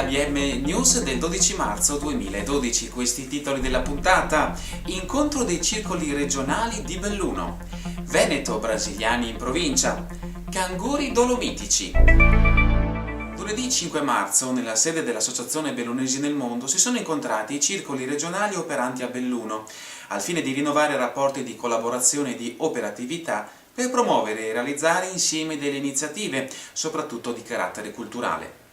l'ABM News del 12 marzo 2012. Questi titoli della puntata: incontro dei circoli regionali di Belluno, Veneto, brasiliani in provincia, canguri dolomitici. Lunedì 5 marzo, nella sede dell'Associazione Bellunesi nel Mondo, si sono incontrati i circoli regionali operanti a Belluno, al fine di rinnovare rapporti di collaborazione e di operatività per promuovere e realizzare insieme delle iniziative, soprattutto di carattere culturale.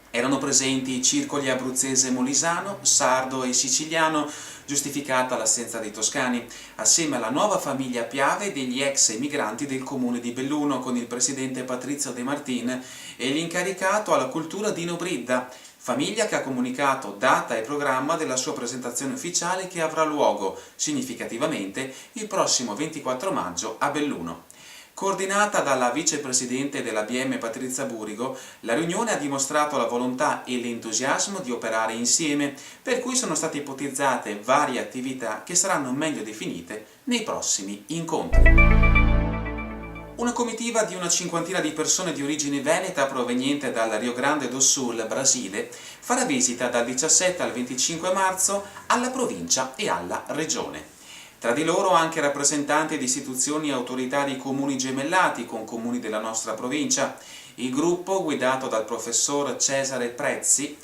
Erano presenti i circoli abruzzese molisano, sardo e siciliano, giustificata l'assenza dei toscani, assieme alla nuova famiglia Piave degli ex emigranti del comune di Belluno, con il presidente Patrizio De Martin e l'incaricato alla cultura Dino Bridda, famiglia che ha comunicato data e programma della sua presentazione ufficiale che avrà luogo, significativamente, il prossimo 24 maggio a Belluno. Coordinata dalla vicepresidente dell'ABM Patrizia Burigo, la riunione ha dimostrato la volontà e l'entusiasmo di operare insieme, per cui sono state ipotizzate varie attività che saranno meglio definite nei prossimi incontri. Una comitiva di una cinquantina di persone di origine veneta proveniente dal Rio Grande do Sul, Brasile, farà visita dal 17 al 25 marzo alla provincia e alla regione. Tra di loro anche rappresentanti di istituzioni e autorità di comuni gemellati con comuni della nostra provincia. Il gruppo, guidato dal professor Cesare Prezzi,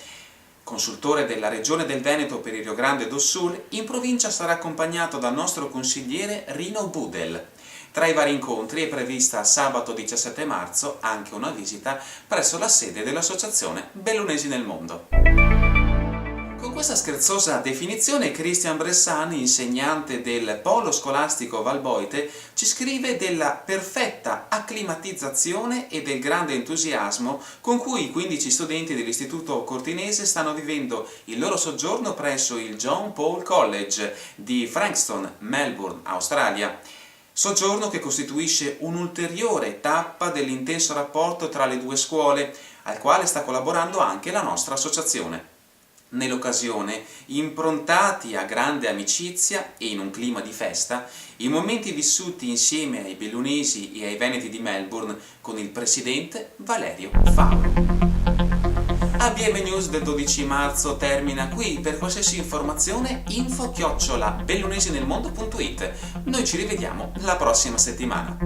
consultore della Regione del Veneto per il Rio Grande do Sul, in provincia sarà accompagnato dal nostro consigliere Rino Budel. Tra i vari incontri è prevista sabato 17 marzo anche una visita presso la sede dell'Associazione Bellunesi nel Mondo. Con questa scherzosa definizione, Christian Bressan, insegnante del Polo Scolastico Valboite, ci scrive della perfetta acclimatizzazione e del grande entusiasmo con cui i 15 studenti dell'Istituto Cortinese stanno vivendo il loro soggiorno presso il John Paul College di Frankston, Melbourne, Australia. Soggiorno che costituisce un'ulteriore tappa dell'intenso rapporto tra le due scuole, al quale sta collaborando anche la nostra associazione. Nell'occasione, improntati a grande amicizia e in un clima di festa, i momenti vissuti insieme ai bellunesi e ai veneti di Melbourne con il presidente Valerio Fava. ABM News del 12 marzo termina qui. Per qualsiasi informazione info@bellunesinelmondo.it. Noi ci rivediamo la prossima settimana.